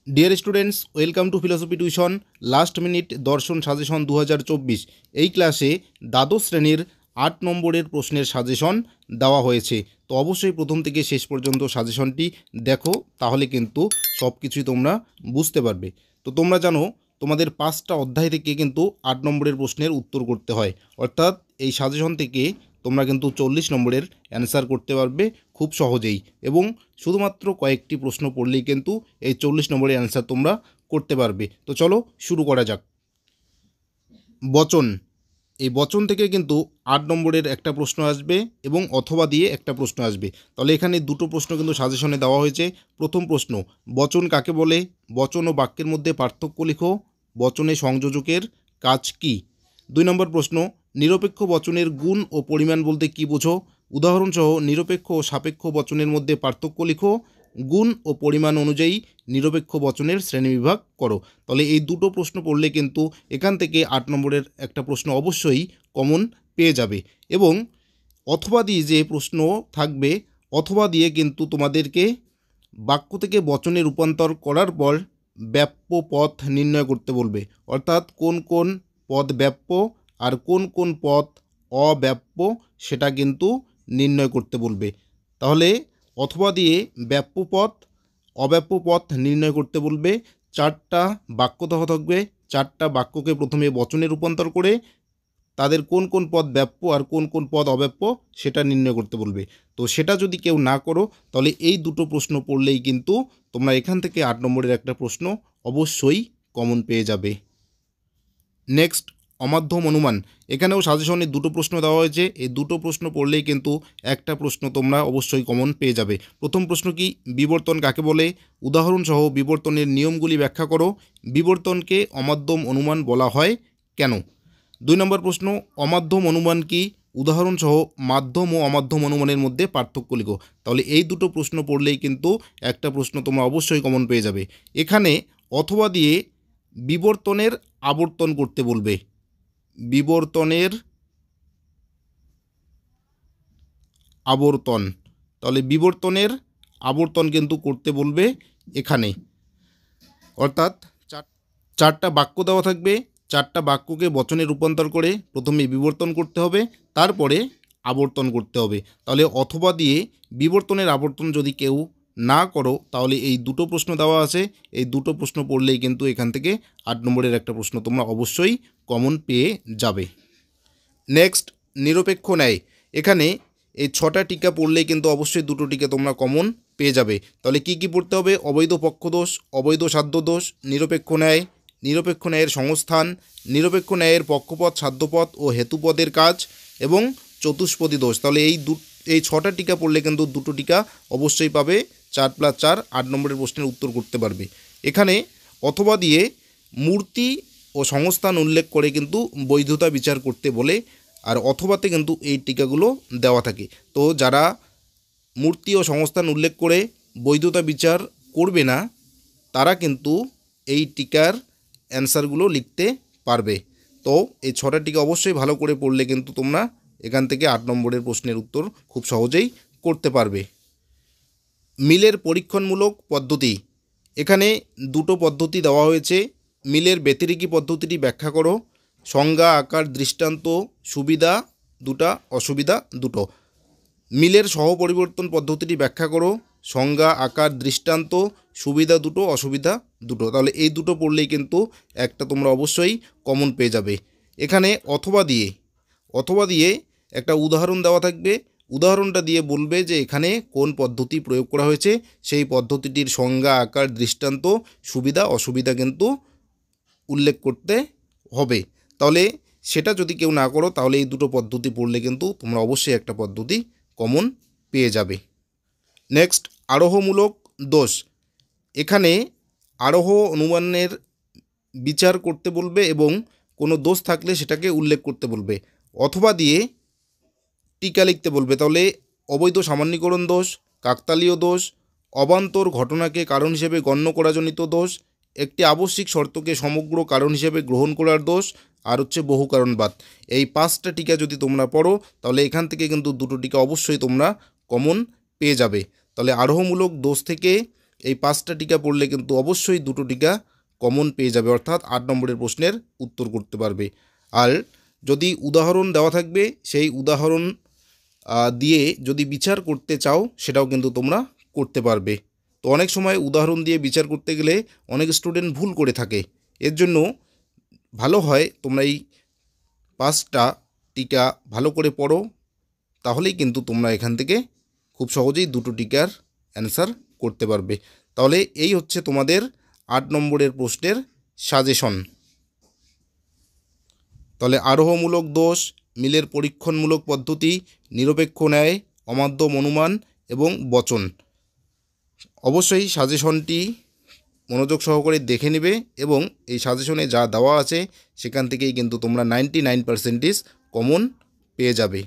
Dear students, welcome to philosophy tuition last minute দর্শন suggestion 2024। এই ক্লাসে দ্বাদশ শ্রেণীর 8 নম্বরের প্রশ্নের সাজেশন দেওয়া হয়েছে। তো অবশ্যই প্রথম থেকে শেষ পর্যন্ত সাজেশনটি দেখো, তাহলে কিন্তু সব কিছুই তোমরা বুঝতে পারবে। তো তোমরা জানো তোমাদের 5টা অধ্যায় থেকে কিন্তু 8 নম্বরের প্রশ্নের উত্তর করতে হয়, অর্থাৎ এই সাজেশন থেকে তোমরা কিন্তু 40 নম্বরের অ্যান্সার করতে পারবে খুব সহজেই, এবং শুধুমাত্র কয়েকটি প্রশ্ন পড়লেই কিন্তু এই 40 নম্বরের অ্যান্সার তোমরা করতে পারবে। তো চলো শুরু করা যাক। বচন, এই বচন থেকে কিন্তু 8 নম্বরের একটা প্রশ্ন আসবে এবং অথবা দিয়ে একটা প্রশ্ন আসবে। তাহলে এখানে দুটো প্রশ্ন কিন্তু সাজেশনে দেওয়া হয়েছে। প্রথম প্রশ্ন, বচন কাকে বলে? বচন ও বাক্যের মধ্যে পার্থক্য লিখো। বচনে সংযোজকের কাজ কি? 2 নম্বর প্রশ্ন, নিরপেক্ষ বচনের গুণ ও পরিমাণ বলতে কী বোঝো? উদাহরণসহ নিরপেক্ষ ও সাপেক্ষ বচনের মধ্যে পার্থক্য লিখো। গুণ ও পরিমাণ অনুযায়ী নিরপেক্ষ বচনের শ্রেণীবিভাগ করো। তাহলে এই দুটো প্রশ্ন পড়লে কিন্তু এখান থেকে 8 নম্বরের একটা প্রশ্ন অবশ্যই কমন পেয়ে যাবে। এবং অথবা দিয়ে যে প্রশ্ন থাকবে, অথবা দিয়ে কিন্তু তোমাদেরকে বাক্য থেকে বচনে রূপান্তর করার পর ব্যাপ্য পথ নির্ণয় করতে বলবে, অর্থাৎ কোন কোন পদ ব্যাপ্য আর কোন কোন পদ অব্যাপ্য সেটা কিন্তু নির্ণয় করতে বলবে। তাহলে অথবা দিয়ে ব্যাপ্য পথ অব্যাপ্য পথ নির্ণয় করতে বলবে। 4টা বাক্য দেওয়া থাকবে, 4টা বাক্যকে প্রথমে বচনে রূপান্তর করে তাদের কোন কোন পদ ব্যাপ্য আর কোন কোন পদ অব্যাপ্য সেটা নির্ণয় করতে বলবে। তো সেটা যদি কেউ না করো, তাহলে এই দুটো প্রশ্ন পড়লেই কিন্তু তোমরা এখান থেকে 8 নম্বরের একটা প্রশ্ন অবশ্যই কমন পেয়ে যাবে। নেক্সট, অমাধ্যম অনুমান। এখানেও সাজেশনে দুটো প্রশ্ন দেওয়া হয়েছে। এই দুটো প্রশ্ন পড়লেই কিন্তু একটা প্রশ্ন তোমরা অবশ্যই কমন পেয়ে যাবে। প্রথম প্রশ্ন কি? বিবর্তন কাকে বলে? উদাহরণসহ বিবর্তনের নিয়মগুলি ব্যাখ্যা করো। বিবর্তনকে অমাধ্যম অনুমান বলা হয় কেন? 2 নম্বর প্রশ্ন, অমাধ্যম অনুমান কি? উদাহরণসহ মাধ্যম ও অমাধ্যম অনুমানের মধ্যে পার্থক্য লিখো। তাহলে এই দুটো প্রশ্ন পড়লেই কিন্তু একটা প্রশ্ন তোমরা অবশ্যই কমন পেয়ে যাবে। এখানে অথবা দিয়ে বিবর্তনের আবর্তন করতে বলবে। বিবর্তনের আবর্তন, তাহলে বিবর্তনের আবর্তন কিন্তু করতে বলবে এখানে। অর্থাৎ 4টা বাক্য দেওয়া থাকবে, 4টা বাক্যকে বচনে রূপান্তর করে প্রথমে বিবর্তন করতে হবে, তারপরে আবর্তন করতে হবে। তাহলে অথবা দিয়ে বিবর্তনের আবর্তন যদি কেউ না করো, তাহলে এই দুটো প্রশ্ন দেওয়া আছে, এই দুটো প্রশ্ন পড়লেই কিন্তু এখান থেকে 8 নম্বরের একটা প্রশ্ন তোমরা অবশ্যই কমন পেয়ে যাবে। নেক্সট, নিরপেক্ষ ন্যায়। এখানে এই 6টা টিকা পড়লেই কিন্তু অবশ্যই দুটো টিকা তোমরা কমন পেয়ে যাবে। তাহলে কি কি পড়তে হবে? অবৈধ পক্ষদোষ, অবৈধ সাধ্যদোষ, নিরপেক্ষ ন্যায়, নিরপেক্ষ ন্যায়ের সংস্থান, নিরপেক্ষ ন্যায়ের পক্ষপদ, সাধ্যপদ ও হেতুপদের কাজ, এবং চতুষ্পদী দোষ। তাহলে এই 6টা টিকা পড়লে কিন্তু দুটো টিকা অবশ্যই পাবে। 4 + 4 8 নম্বরের প্রশ্নের উত্তর করতে পারবে। এখানে অথবা দিয়ে মূর্তি ও সংস্থান উল্লেখ করে কিন্তু বৈধতা বিচার করতে বলে, আর অথবাতে কিন্তু এই টিকাগুলো দেওয়া থাকে। তো যারা মূর্তি ও সংস্থান উল্লেখ করে বৈধতা বিচার করবে না, তারা কিন্তু এই টিকার অ্যান্সারগুলো লিখতে পারবে। তো এই 6টা টিকা অবশ্যই ভালো করে পড়লে কিন্তু তোমরা এখান থেকে 8 নম্বরের প্রশ্নের উত্তর খুব সহজেই করতে পারবে। মিলের পরীক্ষণমূলক পদ্ধতি। এখানে দুটো পদ্ধতি দেওয়া হয়েছে। মিলের ব্যতিরেকি পদ্ধতিটি ব্যাখ্যা করো। সংজ্ঞা, আকার, দৃষ্টান্ত, সুবিধা দুটা, অসুবিধা দুটো। মিলের সহপরিবর্তন পদ্ধতিটি ব্যাখ্যা করো। সংজ্ঞা, আকার, দৃষ্টান্ত, সুবিধা দুটো, অসুবিধা দুটো। তাহলে এই দুটো পড়লেই কিন্তু একটা তোমরা অবশ্যই কমন পেয়ে যাবে। এখানে অথবা দিয়ে একটা উদাহরণ দেওয়া থাকবে। উদাহরণটা দিয়ে বলবে যে এখানে কোন পদ্ধতি প্রয়োগ করা হয়েছে, সেই পদ্ধতিটির সংজ্ঞা, আকার, দৃষ্টান্ত, সুবিধা অসুবিধা কিন্তু উল্লেখ করতে হবে। তাহলে সেটা যদি কেউ না করো, তাহলে এই দুটো পদ্ধতি পড়লে কিন্তু তোমরা অবশ্যই একটা পদ্ধতি কমন পেয়ে যাবে। নেক্সট, আরোহমূলক দোষ। এখানে আরোহ অনুমানের বিচার করতে বলবে এবং কোনো দোষ থাকলে সেটাকে উল্লেখ করতে বলবে। অথবা দিয়ে টিকা লিখতে বলবে। তাহলে অবৈধ সামান্যীকরণ দোষ, কাকতালীয় দোষ, অবান্তর ঘটনাকে কারণ হিসেবে গণ্য করাজনিত দোষ, একটি আবশ্যিক শর্তকে সমগ্র কারণ হিসেবে গ্রহণ করার দোষ, আর হচ্ছে বহু কারণবাদ। এই 5টা টিকা যদি তোমরা পড়ো, তাহলে এখান থেকে কিন্তু দুটো টিকা অবশ্যই তোমরা কমন পেয়ে যাবে। তাহলে আরোহমূলক দোষ থেকে এই 5টা টিকা পড়লে কিন্তু অবশ্যই 2টো টিকা কমন পেয়ে যাবে, অর্থাৎ 8 নম্বরের প্রশ্নের উত্তর করতে পারবে। আর যদি উদাহরণ দেওয়া থাকবে সেই উদাহরণ দিয়ে যদি বিচার করতে চাও সেটাও কিন্তু তোমরা করতে পারবে। তো অনেক সময় উদাহরণ দিয়ে বিচার করতে গেলে অনেক স্টুডেন্ট ভুল করে থাকে। এর জন্য ভালো হয় তোমরা এই 5টা টিকা ভালো করে পড়ো, তাহলেই কিন্তু তোমরা এখান থেকে খুব সহজেই 2টো টিকার অ্যান্সার করতে পারবে। তাহলে এই হচ্ছে তোমাদের 8 নম্বরের প্রশ্নের সাজেশন। তাহলে আরোহমূলক দোষ, মিলের পরীক্ষণমূলক পদ্ধতি, নিরপেক্ষ ন্যায়, অমাধ্যম অনুমান এবং বচন। অবশ্যই সাজেশনটি মনোযোগ সহকারে দেখে নেবে এবং এই সাজেশনে যা দেওয়া আছে সেখান থেকেই কিন্তু তোমরা 99% কমন পেয়ে যাবে।